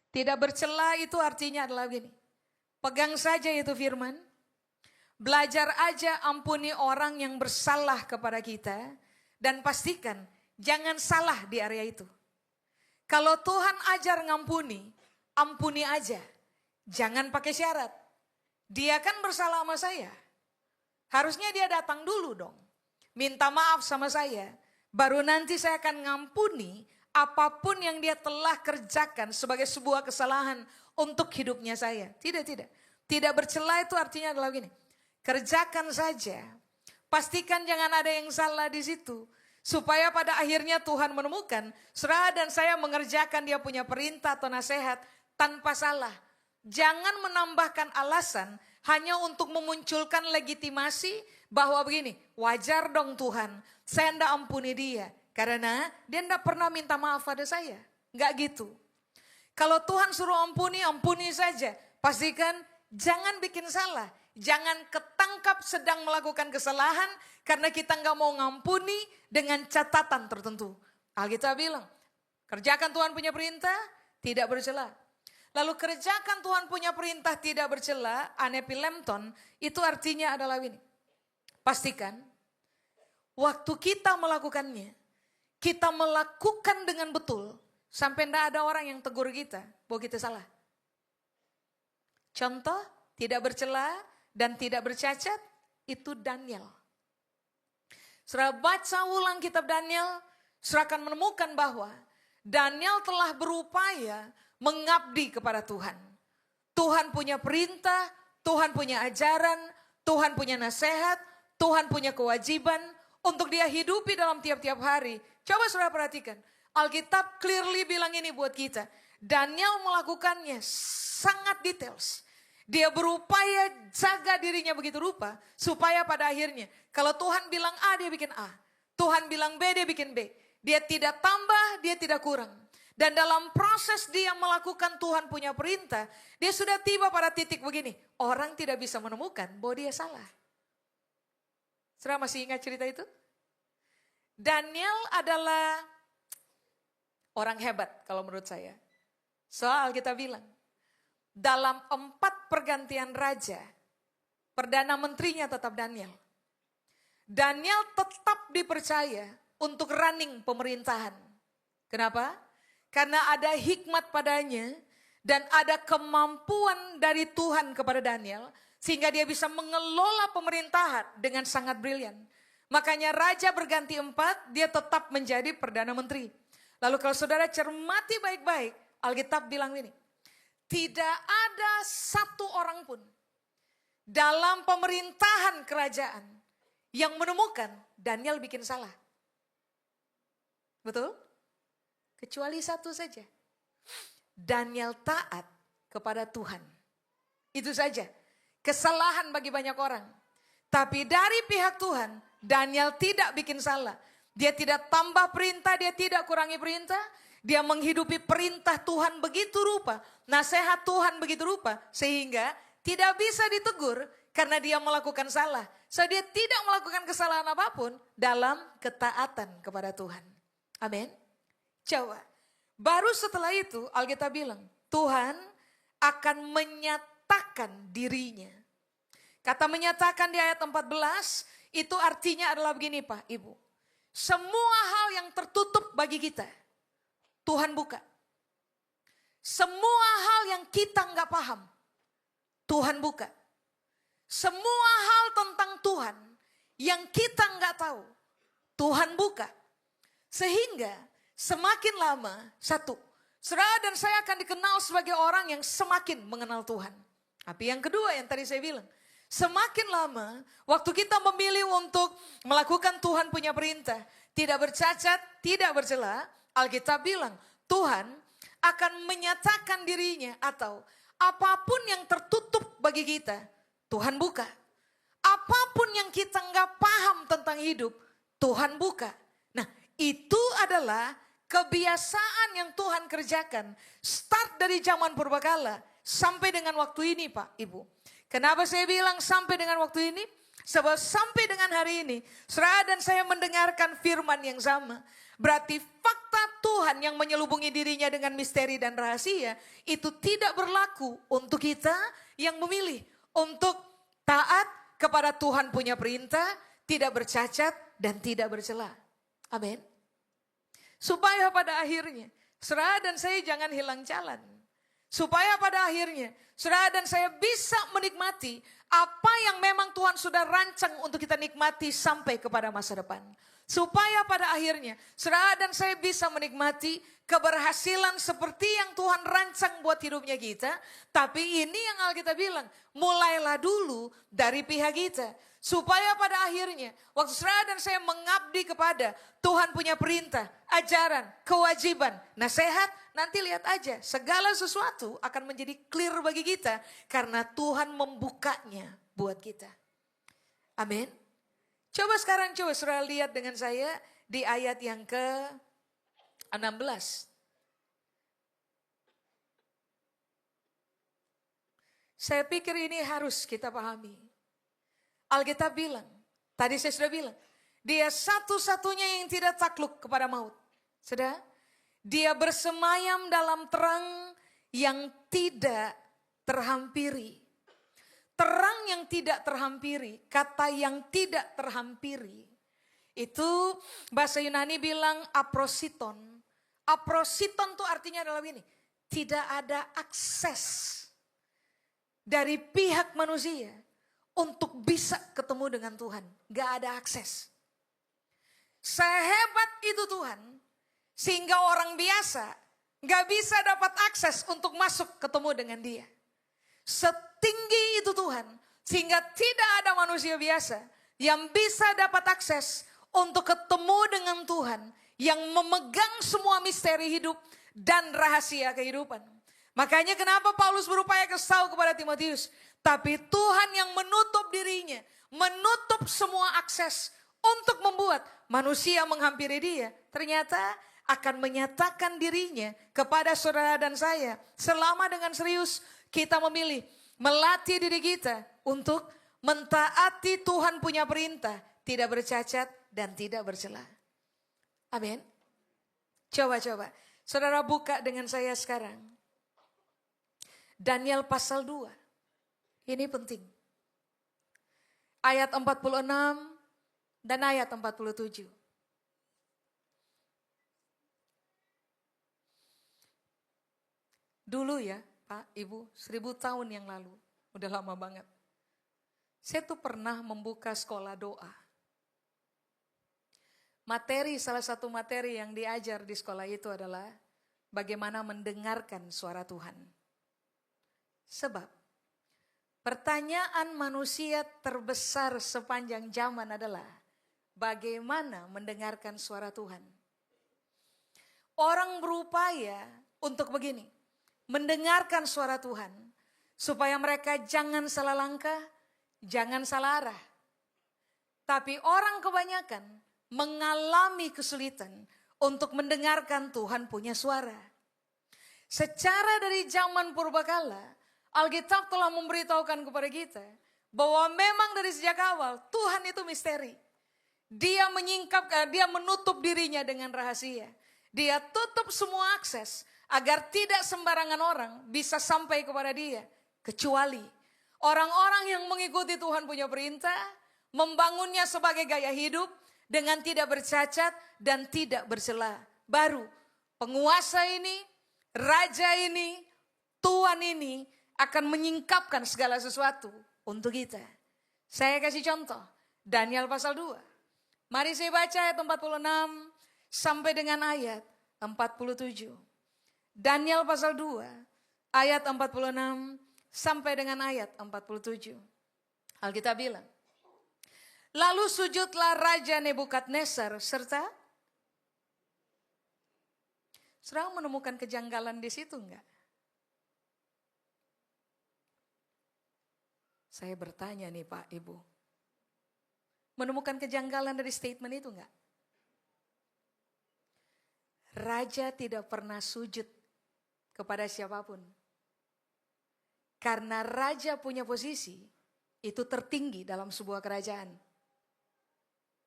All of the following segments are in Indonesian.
Tidak bercela itu artinya adalah begini. Pegang saja itu firman. Belajar aja ampuni orang yang bersalah kepada kita. Dan pastikan jangan salah di area itu. Kalau Tuhan ajar ngampuni, ampuni aja. Jangan pakai syarat. Dia kan bersalah sama saya. Harusnya dia datang dulu dong. Minta maaf sama saya. Baru nanti saya akan ngampuni apapun yang dia telah kerjakan sebagai sebuah kesalahan untuk hidupnya saya. Tidak. Tidak bercela itu artinya adalah begini. Kerjakan saja. Pastikan jangan ada yang salah di situ. Supaya pada akhirnya Tuhan menemukan saudara dan saya mengerjakan dia punya perintah atau nasihat tanpa salah. Jangan menambahkan alasan hanya untuk memunculkan legitimasi bahwa begini, wajar dong Tuhan, saya tidak ampuni dia. Karena dia tidak pernah minta maaf pada saya. Enggak gitu. Kalau Tuhan suruh ampuni, ampuni saja. Pastikan jangan bikin salah. Jangan ketangkap sedang melakukan kesalahan karena kita enggak mau ngampuni dengan catatan tertentu. Alkitab bilang, kerjakan Tuhan punya perintah, tidak bercela. Lalu kerjakan Tuhan punya perintah tidak bercela, anepilemton, itu artinya adalah ini. Pastikan waktu kita melakukannya, kita melakukan dengan betul sampai tidak ada orang yang tegur kita bahwa kita salah. Contoh, tidak bercela dan tidak bercacat, itu Daniel. Saudara baca ulang kitab Daniel, saudara akan menemukan bahwa Daniel telah berupaya mengabdi kepada Tuhan. Tuhan punya perintah, Tuhan punya ajaran, Tuhan punya nasihat, Tuhan punya kewajiban untuk dia hidupi dalam tiap-tiap hari. Coba saudara perhatikan, Alkitab clearly bilang ini buat kita. Daniel melakukannya sangat details. Dia berupaya jaga dirinya begitu rupa supaya pada akhirnya kalau Tuhan bilang A dia bikin A. Tuhan bilang B dia bikin B. Dia tidak tambah, dia tidak kurang. Dan dalam proses dia melakukan Tuhan punya perintah, dia sudah tiba pada titik begini. Orang tidak bisa menemukan bahwa dia salah. Saudara masih ingat cerita itu? Daniel adalah orang hebat kalau menurut saya. Soal kita bilang, dalam 4 pergantian raja, Perdana Menterinya tetap Daniel. Daniel tetap dipercaya untuk running pemerintahan. Kenapa? Karena ada hikmat padanya dan ada kemampuan dari Tuhan kepada Daniel sehingga dia bisa mengelola pemerintahan dengan sangat brilian. Makanya raja berganti 4, dia tetap menjadi Perdana Menteri. Lalu kalau saudara cermati baik-baik, Alkitab bilang ini, tidak ada satu orang pun dalam pemerintahan kerajaan yang menemukan Daniel bikin salah. Betul? Kecuali satu saja. Daniel taat kepada Tuhan. Itu saja. Kesalahan bagi banyak orang. Tapi dari pihak Tuhan, Daniel tidak bikin salah. Dia tidak tambah perintah, dia tidak kurangi perintah. Dia menghidupi perintah Tuhan begitu rupa. Nasihat Tuhan begitu rupa. Sehingga tidak bisa ditegur karena dia melakukan salah. So dia tidak melakukan kesalahan apapun dalam ketaatan kepada Tuhan. Amin. Coba, baru setelah itu Alkitab bilang, Tuhan akan menyatakan dirinya. Kata menyatakan di ayat 14, itu artinya adalah begini Pak, Ibu. Semua hal yang tertutup bagi kita, Tuhan buka. Semua hal yang kita nggak paham, Tuhan buka. Semua hal tentang Tuhan yang kita nggak tahu, Tuhan buka. Sehingga semakin lama, satu, saudara dan saya akan dikenal sebagai orang yang semakin mengenal Tuhan. Tapi yang kedua yang tadi saya bilang, semakin lama waktu kita memilih untuk melakukan Tuhan punya perintah, tidak bercacat, tidak bercela, Alkitab bilang Tuhan akan menyatakan dirinya atau apapun yang tertutup bagi kita, Tuhan buka. Apapun yang kita nggak paham tentang hidup, Tuhan buka. Nah itu adalah kebiasaan yang Tuhan kerjakan. Start dari zaman purbakala sampai dengan waktu ini Pak, Ibu. Kenapa saya bilang sampai dengan waktu ini? Sebab sampai dengan hari ini, saudara dan saya mendengarkan firman yang sama. Berarti fakta Tuhan yang menyelubungi dirinya dengan misteri dan rahasia itu tidak berlaku untuk kita yang memilih untuk taat kepada Tuhan punya perintah, tidak bercacat dan tidak bercela. Amin. Supaya pada akhirnya saudara dan saya jangan hilang jalan. Supaya pada akhirnya saudara dan saya bisa menikmati apa yang memang Tuhan sudah rancang untuk kita nikmati sampai kepada masa depan. Supaya pada akhirnya saudara dan saya bisa menikmati keberhasilan seperti yang Tuhan rancang buat hidupnya kita. Tapi ini yang Alkitab bilang, mulailah dulu dari pihak kita. Supaya pada akhirnya waktu saudara dan saya mengabdi kepada Tuhan punya perintah, ajaran, kewajiban, nasihat, nanti lihat aja segala sesuatu akan menjadi clear bagi kita karena Tuhan membukanya buat kita. Amin. Coba sekarang saudara lihat dengan saya di ayat yang ke-16. Saya pikir ini harus kita pahami. Alkitab bilang, tadi saya sudah bilang, dia satu-satunya yang tidak takluk kepada maut. Sudah? Dia bersemayam dalam terang yang tidak terhampiri. Terang yang tidak terhampiri, kata yang tidak terhampiri. Itu bahasa Yunani bilang aprositon. Aprositon itu artinya adalah ini. Tidak ada akses dari pihak manusia untuk bisa ketemu dengan Tuhan. Gak ada akses. Sehebat itu Tuhan, sehingga orang biasa gak bisa dapat akses untuk masuk ketemu dengan dia. Setinggi itu Tuhan, sehingga tidak ada manusia biasa yang bisa dapat akses untuk ketemu dengan Tuhan yang memegang semua misteri hidup dan rahasia kehidupan. Makanya kenapa Paulus berupaya kasih tahu kepada Timotius, tapi Tuhan yang menutup dirinya, menutup semua akses untuk membuat manusia menghampiri dia, ternyata akan menyatakan dirinya kepada saudara dan saya selama dengan serius kita memilih melatih diri kita untuk mentaati Tuhan punya perintah, tidak bercacat dan tidak bercela. Amin. Coba. Saudara buka dengan saya sekarang. Daniel pasal 2. Ini penting. Ayat 46 dan ayat 47. Dulu ya Pak, Ibu, 1000 tahun yang lalu. Udah lama banget. Saya tuh pernah membuka sekolah doa. Salah satu materi yang diajar di sekolah itu adalah bagaimana mendengarkan suara Tuhan. Sebab pertanyaan manusia terbesar sepanjang zaman adalah bagaimana mendengarkan suara Tuhan. Orang berupaya untuk begini, mendengarkan suara Tuhan supaya mereka jangan salah langkah, jangan salah arah. Tapi orang kebanyakan mengalami kesulitan untuk mendengarkan Tuhan punya suara. Secara dari zaman purbakala, Alkitab telah memberitahukan kepada kita bahwa memang dari sejak awal Tuhan itu misteri. Dia menutup dirinya dengan rahasia. Dia tutup semua akses agar tidak sembarangan orang bisa sampai kepada dia. Kecuali orang-orang yang mengikuti Tuhan punya perintah, membangunnya sebagai gaya hidup dengan tidak bercacat dan tidak bercela. Baru penguasa ini, raja ini, Tuhan ini akan menyingkapkan segala sesuatu untuk kita. Saya kasih contoh, Daniel pasal 2. Mari saya baca ayat 46 sampai dengan ayat 47. Daniel pasal 2 ayat 46 sampai dengan ayat 47. Alkitab bilang, lalu sujudlah Raja Nebukadnezar serta saudara menemukan kejanggalan di situ enggak? Saya bertanya nih Pak, Ibu. Menemukan kejanggalan dari statement itu enggak? Raja tidak pernah sujud kepada siapapun. Karena raja punya posisi itu tertinggi dalam sebuah kerajaan.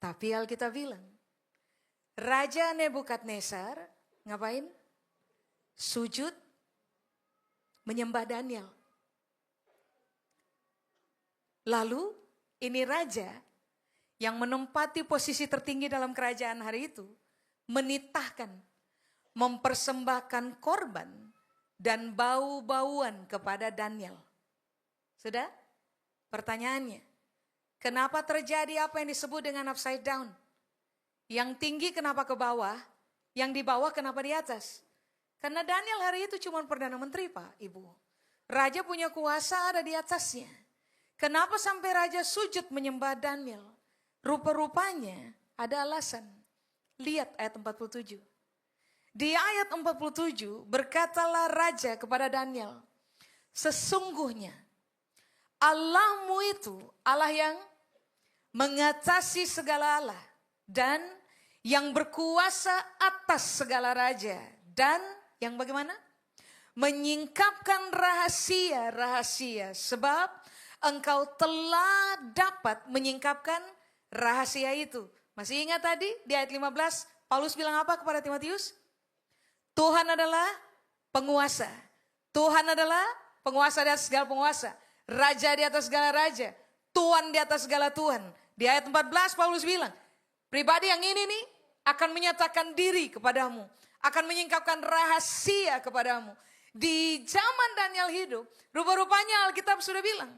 Tapi Alkitab bilang, Raja Nebukadnezar ngapain? Sujud menyembah Daniel. Lalu ini raja yang menempati posisi tertinggi dalam kerajaan hari itu menitahkan, mempersembahkan korban dan bau-bauan kepada Daniel. Sudah? Pertanyaannya, kenapa terjadi apa yang disebut dengan upside down? Yang tinggi kenapa ke bawah? Yang di bawah kenapa di atas? Karena Daniel hari itu cuma Perdana Menteri, Pak, Ibu. Raja punya kuasa ada di atasnya. Kenapa sampai raja sujud menyembah Daniel? Rupa-rupanya ada alasan. Lihat ayat 47. Di ayat 47 berkatalah raja kepada Daniel, sesungguhnya Allahmu itu Allah yang mengatasi segala Allah dan yang berkuasa atas segala raja dan yang bagaimana? Menyingkapkan rahasia-rahasia sebab engkau telah dapat menyingkapkan rahasia itu. Masih ingat tadi di ayat 15 Paulus bilang apa kepada Timotius? Tuhan adalah penguasa. Tuhan adalah penguasa di atas segala penguasa. Raja di atas segala raja. Tuhan di atas segala Tuhan. Di ayat 14 Paulus bilang, pribadi yang ini nih akan menyatakan diri kepadamu. Akan menyingkapkan rahasia kepadamu. Di zaman Daniel hidup, rupa-rupanya Alkitab sudah bilang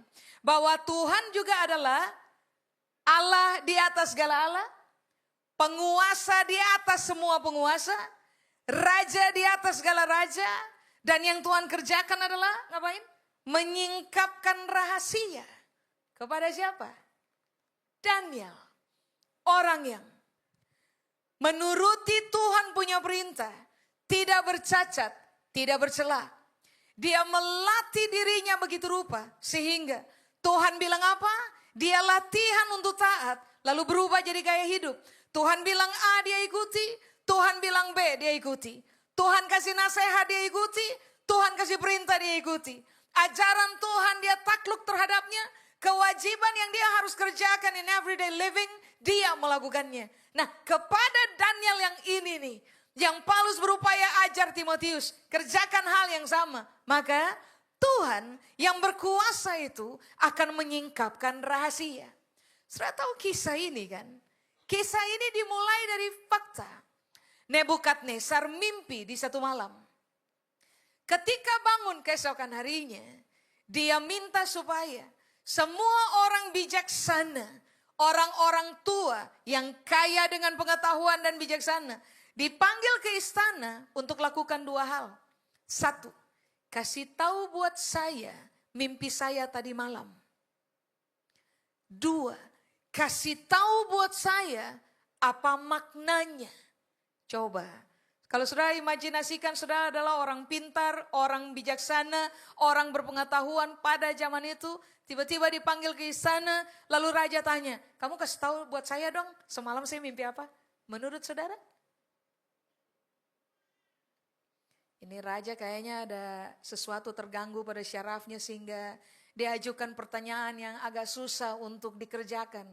bahwa Tuhan juga adalah Allah di atas segala Allah, penguasa di atas semua penguasa, raja di atas segala raja, dan yang Tuhan kerjakan adalah ngapain? Menyingkapkan rahasia. Kepada siapa? Daniel. Orang yang menuruti Tuhan punya perintah, tidak bercacat, tidak bercela. Dia melatih dirinya begitu rupa sehingga Tuhan bilang apa? Dia latihan untuk taat lalu berubah jadi gaya hidup. Tuhan bilang A dia ikuti, Tuhan bilang B dia ikuti. Tuhan kasih nasihat dia ikuti, Tuhan kasih perintah dia ikuti. Ajaran Tuhan dia takluk terhadapnya, kewajiban yang dia harus kerjakan in everyday living, dia melakukannya. Nah, kepada Daniel yang ini nih, yang Paulus berupaya ajar Timotius, kerjakan hal yang sama. Maka Tuhan yang berkuasa itu akan menyingkapkan rahasia. Saudara tahu kisah ini kan? Kisah ini dimulai dari fakta. Nebukadnezar mimpi di satu malam. Ketika bangun keesokan harinya, dia minta supaya semua orang bijaksana, orang-orang tua yang kaya dengan pengetahuan dan bijaksana, dipanggil ke istana untuk lakukan dua hal. Satu, kasih tahu buat saya mimpi saya tadi malam. Dua, kasih tahu buat saya apa maknanya. Coba, kalau saudara imajinasikan saudara adalah orang pintar, orang bijaksana, orang berpengetahuan pada zaman itu, tiba-tiba dipanggil ke istana, lalu raja tanya, kamu kasih tahu buat saya dong, semalam saya mimpi apa? Menurut saudara? Ini raja kayaknya ada sesuatu terganggu pada syarafnya sehingga diajukan pertanyaan yang agak susah untuk dikerjakan.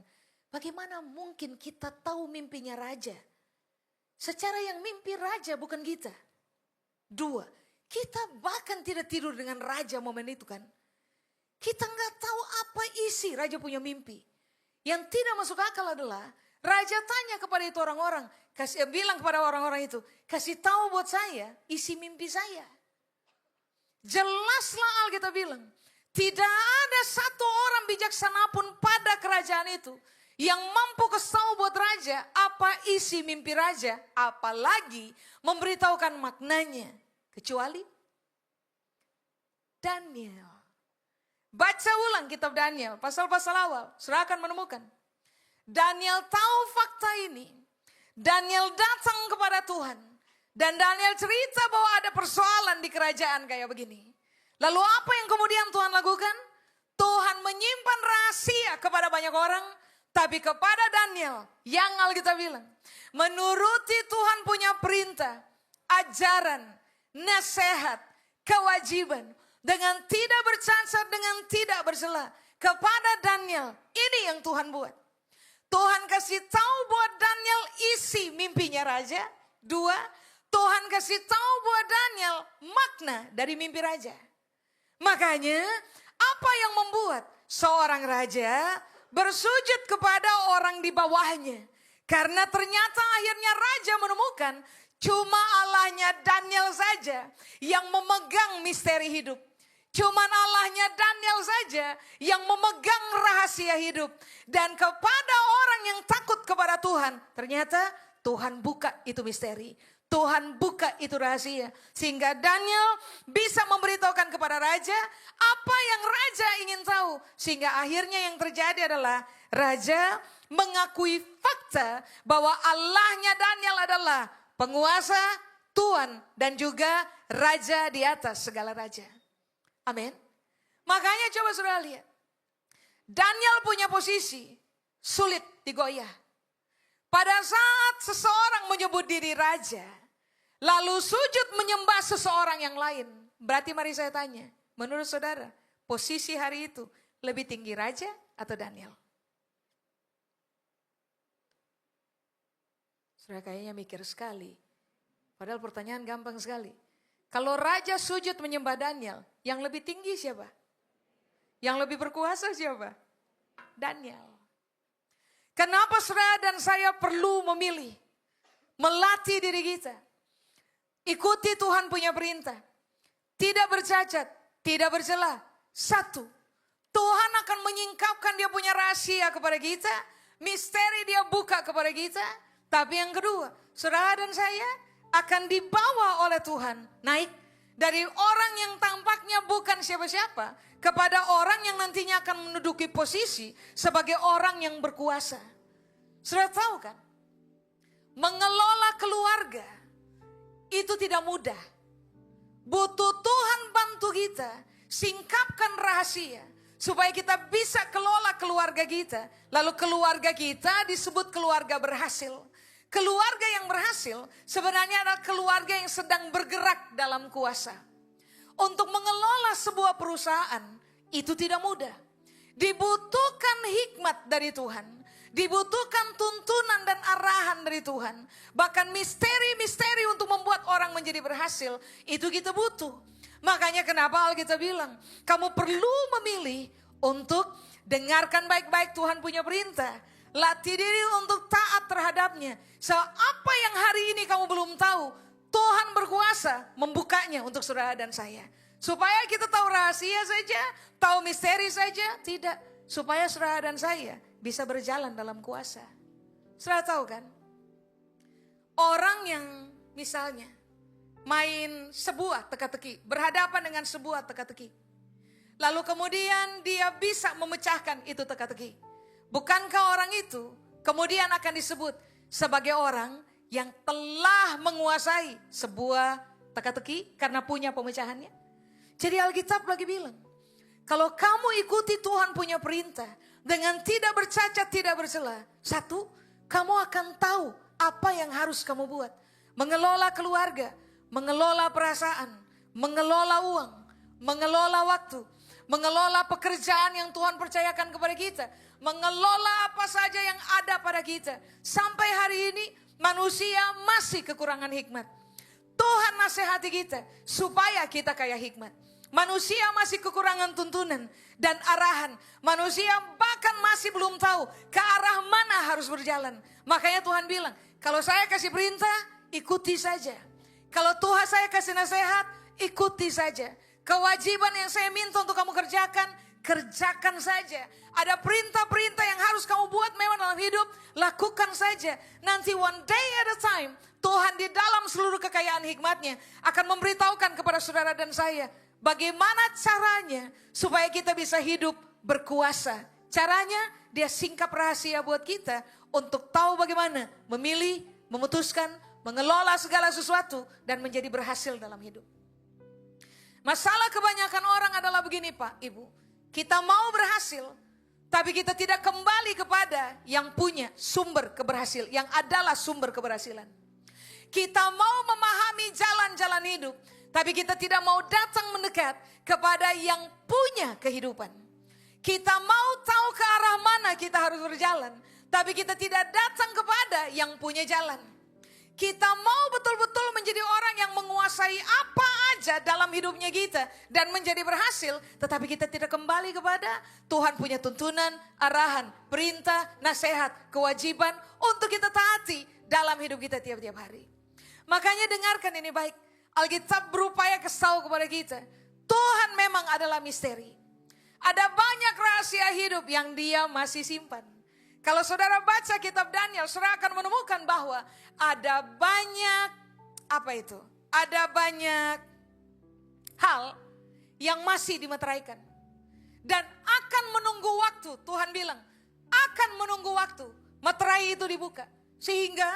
Bagaimana mungkin kita tahu mimpinya raja? Secara yang mimpi raja bukan kita. Dua, kita bahkan tidak tidur dengan raja momen itu kan. Kita nggak tahu apa isi raja punya mimpi. Yang tidak masuk akal adalah raja tanya kepada itu orang-orang, bilang kepada orang-orang itu, kasih tahu buat saya isi mimpi saya. Jelaslah Alkitab bilang, tidak ada satu orang bijaksana pun pada kerajaan itu yang mampu kasih tahu buat raja apa isi mimpi raja, apalagi memberitahukan maknanya, kecuali Daniel. Baca ulang kitab Daniel, pasal-pasal awal, saudara akan menemukan. Daniel tahu fakta ini. Daniel datang kepada Tuhan. Dan Daniel cerita bahwa ada persoalan di kerajaan kayak begini. Lalu apa yang kemudian Tuhan lakukan? Tuhan menyimpan rahasia kepada banyak orang. Tapi kepada Daniel yang Alkitab bilang, menuruti Tuhan punya perintah, ajaran, nasihat, kewajiban. Dengan tidak bercacat, dengan tidak bercela. Kepada Daniel, ini yang Tuhan buat. Tuhan kasih tahu buat Daniel isi mimpinya raja. 2, Tuhan kasih tahu buat Daniel makna dari mimpi raja. Makanya apa yang membuat seorang raja bersujud kepada orang di bawahnya? Karena ternyata akhirnya raja menemukan cuma Allahnya Daniel saja yang memegang misteri hidup. Cuman Allahnya Daniel saja yang memegang rahasia hidup. Dan kepada orang yang takut kepada Tuhan, ternyata Tuhan buka itu misteri. Tuhan buka itu rahasia. Sehingga Daniel bisa memberitahukan kepada raja apa yang raja ingin tahu. Sehingga akhirnya yang terjadi adalah raja mengakui fakta bahwa Allahnya Daniel adalah penguasa, Tuhan, dan juga raja di atas segala raja. Amin. Makanya coba saudara lihat. Daniel punya posisi sulit digoyah. Pada saat seseorang menyebut diri raja, lalu sujud menyembah seseorang yang lain. Berarti mari saya tanya, menurut saudara, posisi hari itu lebih tinggi raja atau Daniel? Saudara kayaknya mikir sekali. Padahal pertanyaan gampang sekali. Kalau raja sujud menyembah Daniel, yang lebih tinggi siapa? Yang lebih berkuasa siapa? Daniel. Kenapa saudara dan saya perlu memilih? Melatih diri kita. Ikuti Tuhan punya perintah. Tidak bercacat, tidak bercela. 1, Tuhan akan menyingkapkan dia punya rahasia kepada kita. Misteri dia buka kepada kita. Tapi yang kedua, saudara dan saya akan dibawa oleh Tuhan naik dari orang yang tampaknya bukan siapa-siapa kepada orang yang nantinya akan menduduki posisi sebagai orang yang berkuasa. Sudah tahu kan? Mengelola keluarga itu tidak mudah. Butuh Tuhan bantu kita singkapkan rahasia supaya kita bisa kelola keluarga kita. Lalu keluarga kita disebut keluarga berhasil. Keluarga yang berhasil sebenarnya adalah keluarga yang sedang bergerak dalam kuasa. Untuk mengelola sebuah perusahaan itu tidak mudah. Dibutuhkan hikmat dari Tuhan. Dibutuhkan tuntunan dan arahan dari Tuhan. Bahkan misteri-misteri untuk membuat orang menjadi berhasil itu kita butuh. Makanya kenapa Alkitab bilang kamu perlu memilih untuk dengarkan baik-baik Tuhan punya perintah. Latih diri untuk taat terhadapnya. So, apa yang hari ini kamu belum tahu, Tuhan berkuasa membukanya untuk saudara dan saya. Supaya kita tahu rahasia saja, tahu misteri saja, tidak. Supaya saudara dan saya bisa berjalan dalam kuasa. Saudara tahu kan? Orang yang misalnya main sebuah teka-teki, berhadapan dengan sebuah teka-teki. Lalu kemudian dia bisa memecahkan itu teka-teki. Bukankah orang itu kemudian akan disebut sebagai orang yang telah menguasai sebuah teka-teki karena punya pemecahannya? Jadi Alkitab lagi bilang, kalau kamu ikuti Tuhan punya perintah dengan tidak bercacat, tidak bercela. 1, kamu akan tahu apa yang harus kamu buat. Mengelola keluarga, mengelola perasaan, mengelola uang, mengelola waktu, mengelola pekerjaan yang Tuhan percayakan kepada kita. Mengelola apa saja yang ada pada kita. Sampai hari ini manusia masih kekurangan hikmat. Tuhan nasihati kita supaya kita kaya hikmat. Manusia masih kekurangan tuntunan dan arahan. Manusia bahkan masih belum tahu ke arah mana harus berjalan. Makanya Tuhan bilang, kalau saya kasih perintah, ikuti saja. Kalau Tuhan saya kasih nasihat, ikuti saja. Kewajiban yang saya minta untuk kamu kerjakan saja. Ada perintah-perintah yang harus kamu buat memang dalam hidup, lakukan saja. Nanti one day at a time, Tuhan di dalam seluruh kekayaan hikmatnya akan memberitahukan kepada saudara dan saya, bagaimana caranya supaya kita bisa hidup berkuasa. Caranya dia singkap rahasia buat kita untuk tahu bagaimana memilih, memutuskan, mengelola segala sesuatu dan menjadi berhasil dalam hidup. Masalah kebanyakan orang adalah begini Pak, Ibu. Kita mau berhasil, tapi kita tidak kembali kepada yang punya sumber keberhasilan, yang adalah sumber keberhasilan. Kita mau memahami jalan-jalan hidup, tapi kita tidak mau datang mendekat kepada yang punya kehidupan. Kita mau tahu ke arah mana kita harus berjalan, Tapi kita tidak datang kepada yang punya jalan. Kita mau betul-betul menjadi orang yang menguasai apa aja dalam hidupnya kita dan menjadi berhasil, tetapi kita tidak kembali kepada Tuhan punya tuntunan, arahan, perintah, nasihat, kewajiban untuk kita taati dalam hidup kita tiap-tiap hari. Makanya dengarkan ini baik. Alkitab berupaya kasih kepada kita, Tuhan memang adalah misteri. Ada banyak rahasia hidup yang Dia masih simpan. Kalau saudara baca kitab Daniel, saudara akan menemukan bahwa ada banyak, ada banyak hal yang masih dimeteraikan. Dan akan menunggu waktu, Tuhan bilang, akan menunggu waktu, meterai itu dibuka. Sehingga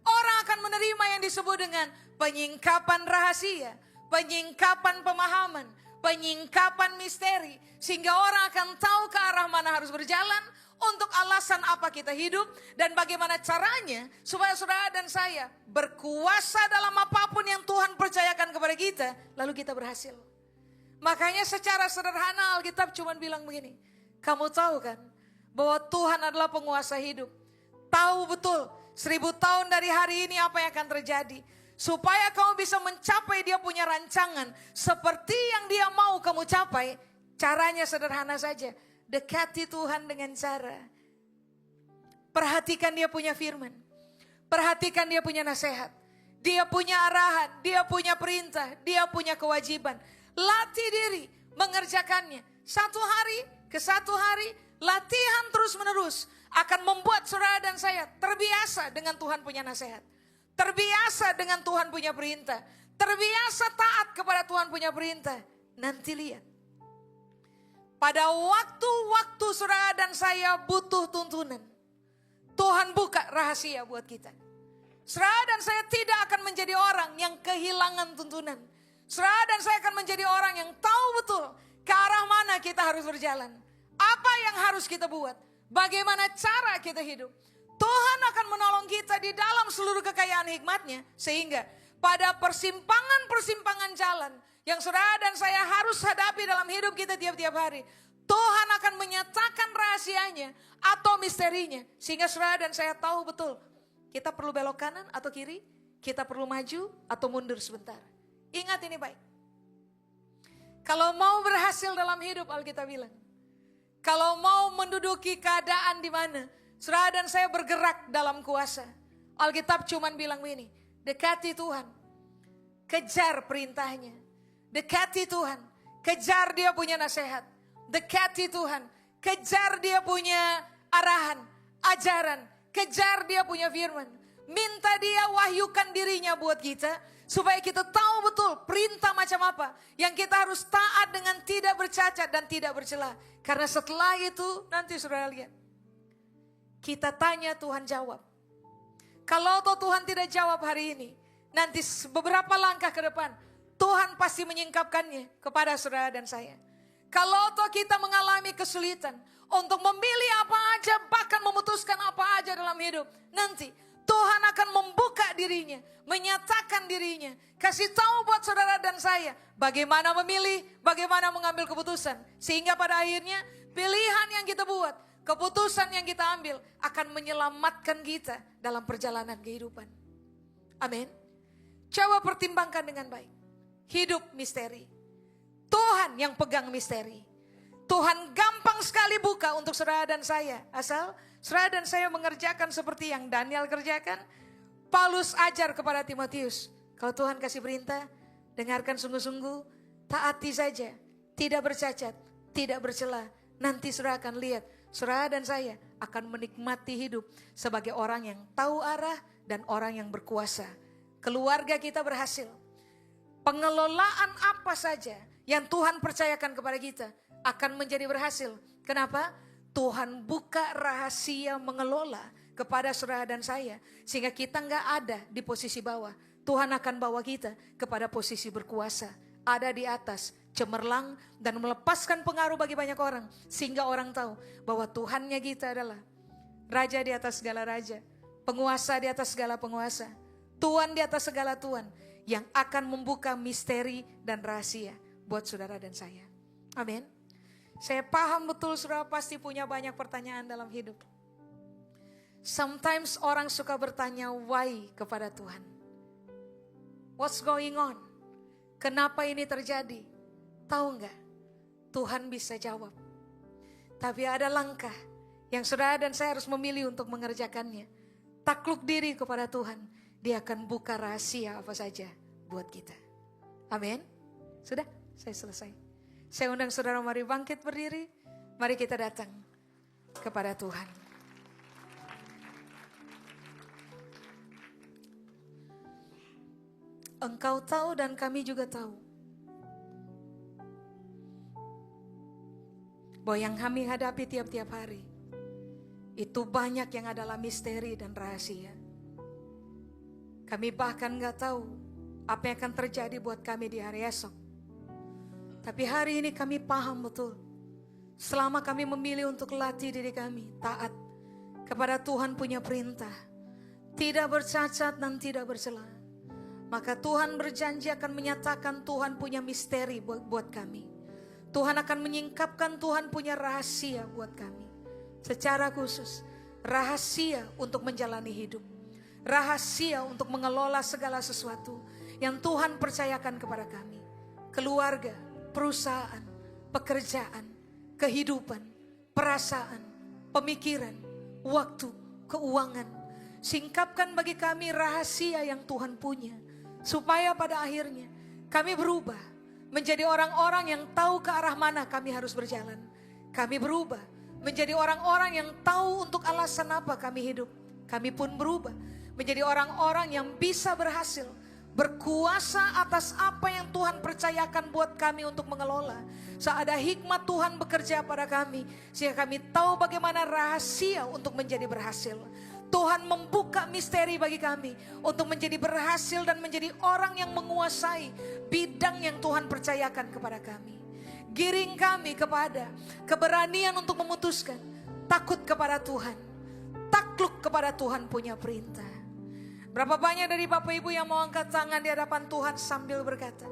orang akan menerima yang disebut dengan penyingkapan rahasia, penyingkapan pemahaman, penyingkapan misteri. Sehingga orang akan tahu ke arah mana harus berjalan, untuk alasan apa kita hidup dan bagaimana caranya supaya saudara dan saya berkuasa dalam apapun yang Tuhan percayakan kepada kita, lalu kita berhasil. Makanya secara sederhana Alkitab cuma bilang begini, kamu tahu kan bahwa Tuhan adalah penguasa hidup. Tahu betul 1000 tahun dari hari ini apa yang akan terjadi. Supaya kamu bisa mencapai Dia punya rancangan seperti yang Dia mau kamu capai, caranya sederhana saja. Dekati Tuhan dengan cara perhatikan Dia punya firman, perhatikan Dia punya nasihat, Dia punya arahan, Dia punya perintah, Dia punya kewajiban. Latih diri mengerjakannya. Satu hari ke satu hari, latihan terus menerus akan membuat saudara dan saya terbiasa dengan Tuhan punya nasihat, terbiasa dengan Tuhan punya perintah, terbiasa taat kepada Tuhan punya perintah. Nanti lihat, pada waktu-waktu saudara dan saya butuh tuntunan, Tuhan buka rahasia buat kita. Saudara dan saya tidak akan menjadi orang yang kehilangan tuntunan. Saudara dan saya akan menjadi orang yang tahu betul ke arah mana kita harus berjalan. Apa yang harus kita buat. Bagaimana cara kita hidup. Tuhan akan menolong kita di dalam seluruh kekayaan hikmat-Nya. Sehingga pada persimpangan-persimpangan jalan yang saudara dan saya harus hadapi dalam hidup kita tiap-tiap hari, Tuhan akan menyatakan rahasianya atau misterinya. Sehingga saudara dan saya tahu betul, kita perlu belok kanan atau kiri, kita perlu maju atau mundur sebentar. Ingat ini baik. Kalau mau berhasil dalam hidup, Alkitab bilang, kalau mau menduduki keadaan di mana saudara dan saya bergerak dalam kuasa, Alkitab cuman bilang begini, dekati Tuhan, kejar perintahnya. Dekati Tuhan, kejar Dia punya nasihat. Dekati Tuhan, kejar Dia punya arahan, ajaran, kejar Dia punya firman. Minta Dia wahyukan dirinya buat kita, supaya kita tahu betul perintah macam apa yang kita harus taat dengan tidak bercacat dan tidak bercela. Karena setelah itu nanti saudara lihat, kita tanya Tuhan jawab. Kalau Tuhan tidak jawab hari ini, nanti beberapa langkah ke depan, Tuhan pasti menyingkapkannya kepada saudara dan saya. Kalau kita mengalami kesulitan untuk memilih apa aja, bahkan memutuskan apa aja dalam hidup, nanti Tuhan akan membuka dirinya, menyatakan dirinya, kasih tahu buat saudara dan saya bagaimana memilih, bagaimana mengambil keputusan. Sehingga pada akhirnya pilihan yang kita buat, keputusan yang kita ambil akan menyelamatkan kita dalam perjalanan kehidupan. Amin. Coba pertimbangkan dengan baik. Hidup misteri. Tuhan yang pegang misteri. Tuhan gampang sekali buka untuk saudara dan saya. Asal saudara dan saya mengerjakan seperti yang Daniel kerjakan. Paulus ajar kepada Timotius. Kalau Tuhan kasih perintah, dengarkan sungguh-sungguh. Taati saja. Tidak bercacat, tidak bercela. Nanti saudara akan lihat, saudara dan saya akan menikmati hidup sebagai orang yang tahu arah dan orang yang berkuasa. Keluarga kita berhasil. Pengelolaan apa saja yang Tuhan percayakan kepada kita akan menjadi berhasil. Kenapa? Tuhan buka rahasia mengelola kepada saudara dan saya. Sehingga kita nggak ada di posisi bawah. Tuhan akan bawa kita kepada posisi berkuasa. Ada di atas, cemerlang dan melepaskan pengaruh bagi banyak orang. Sehingga orang tahu bahwa Tuhannya kita adalah Raja di atas segala raja. Penguasa di atas segala penguasa. Tuhan di atas segala Tuhan. Yang akan membuka misteri dan rahasia buat saudara dan saya. Amin. Saya paham betul saudara pasti punya banyak pertanyaan dalam hidup. Sometimes orang suka bertanya why kepada Tuhan. What's going on? Kenapa ini terjadi? Tahu nggak? Tuhan bisa jawab. Tapi ada langkah yang saudara dan saya harus memilih untuk mengerjakannya. Takluk diri kepada Tuhan. Dia akan buka rahasia apa saja buat kita. Amin. Sudah, saya selesai. Saya undang saudara mari bangkit berdiri. Mari kita datang kepada Tuhan. Engkau tahu dan kami juga tahu bahwa yang kami hadapi tiap-tiap hari itu banyak yang adalah misteri dan rahasia. Kami bahkan gak tahu apa yang akan terjadi buat kami di hari esok. Tapi hari ini kami paham betul, selama kami memilih untuk latih diri kami taat kepada Tuhan punya perintah, tidak bercacat dan tidak bercela, maka Tuhan berjanji akan menyatakan Tuhan punya misteri buat kami. Tuhan akan menyingkapkan Tuhan punya rahasia buat kami. Secara khusus, rahasia untuk menjalani hidup. Rahasia untuk mengelola segala sesuatu yang Tuhan percayakan kepada kami. Keluarga, perusahaan, pekerjaan, kehidupan, perasaan, pemikiran, waktu, keuangan. Singkapkan bagi kami rahasia yang Tuhan punya. Supaya pada akhirnya kami berubah menjadi orang-orang yang tahu ke arah mana kami harus berjalan. Kami berubah menjadi orang-orang yang tahu untuk alasan apa kami hidup. Kami pun berubah menjadi orang-orang yang bisa berhasil berkuasa atas apa yang Tuhan percayakan buat kami untuk mengelola. Saat ada hikmat Tuhan bekerja pada kami, sehingga kami tahu bagaimana rahasia untuk menjadi berhasil. Tuhan membuka misteri bagi kami untuk menjadi berhasil dan menjadi orang yang menguasai bidang yang Tuhan percayakan kepada kami. Giring kami kepada keberanian untuk memutuskan, takut kepada Tuhan, takluk kepada Tuhan punya perintah. Berapa banyak dari Bapak Ibu yang mau angkat tangan di hadapan Tuhan sambil berkata,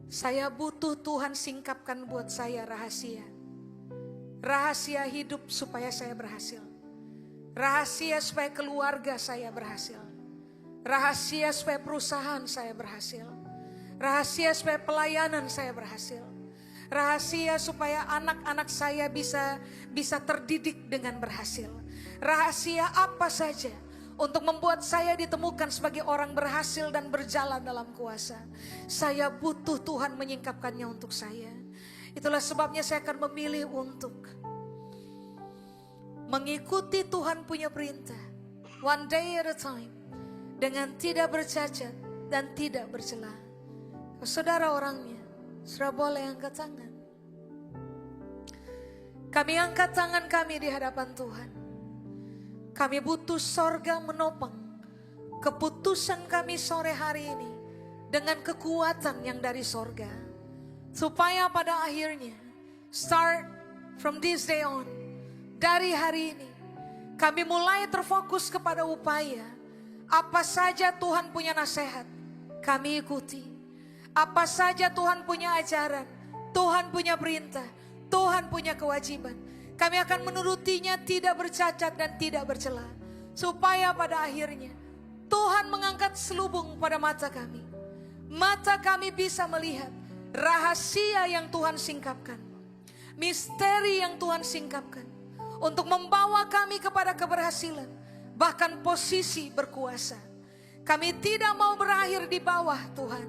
saya butuh Tuhan singkapkan buat saya rahasia. Rahasia hidup supaya saya berhasil. Rahasia supaya keluarga saya berhasil. Rahasia supaya perusahaan saya berhasil. Rahasia supaya pelayanan saya berhasil. Rahasia supaya anak-anak saya bisa terdidik dengan berhasil. Rahasia apa saja untuk membuat saya ditemukan sebagai orang berhasil dan berjalan dalam kuasa. Saya butuh Tuhan menyingkapkannya untuk saya. Itulah sebabnya saya akan memilih untuk mengikuti Tuhan punya perintah. One day at a time. Dengan tidak bercacat dan tidak bercela. Saudara orangnya, saudara boleh angkat tangan. Kami angkat tangan kami di hadapan Tuhan. Kami butuh sorga menopang keputusan kami sore hari ini dengan kekuatan yang dari sorga. Supaya pada akhirnya, start from this day on, dari hari ini, kami mulai terfokus kepada upaya. Apa saja Tuhan punya nasihat, kami ikuti. Apa saja Tuhan punya ajaran, Tuhan punya perintah, Tuhan punya kewajiban. Kami akan menurutinya tidak bercacat dan tidak bercela. Supaya pada akhirnya, Tuhan mengangkat selubung pada mata kami. Mata kami bisa melihat rahasia yang Tuhan singkapkan, misteri yang Tuhan singkapkan, untuk membawa kami kepada keberhasilan, bahkan posisi berkuasa. Kami tidak mau berakhir di bawah Tuhan,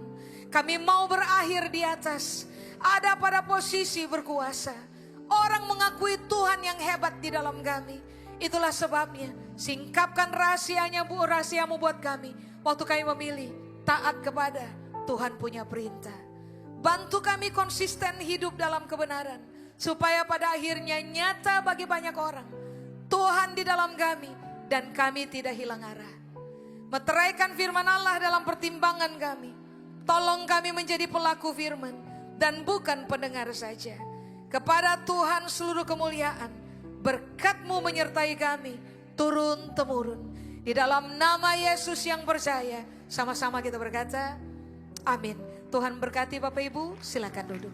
kami mau berakhir di atas, ada pada posisi berkuasa. Orang mengakui Tuhan yang hebat di dalam kami. Itulah sebabnya singkapkan rahasiamu buat kami, waktu kami memilih taat kepada Tuhan punya perintah. Bantu kami konsisten hidup dalam kebenaran, supaya pada akhirnya nyata bagi banyak orang Tuhan di dalam kami dan kami tidak hilang arah. Meteraikan firman Allah dalam pertimbangan kami. Tolong kami menjadi pelaku firman dan bukan pendengar saja. Kepada Tuhan seluruh kemuliaan, berkat-Mu menyertai kami turun-temurun. Di dalam nama Yesus yang percaya, sama-sama kita berkata, amin. Tuhan berkati Bapak Ibu, silakan duduk.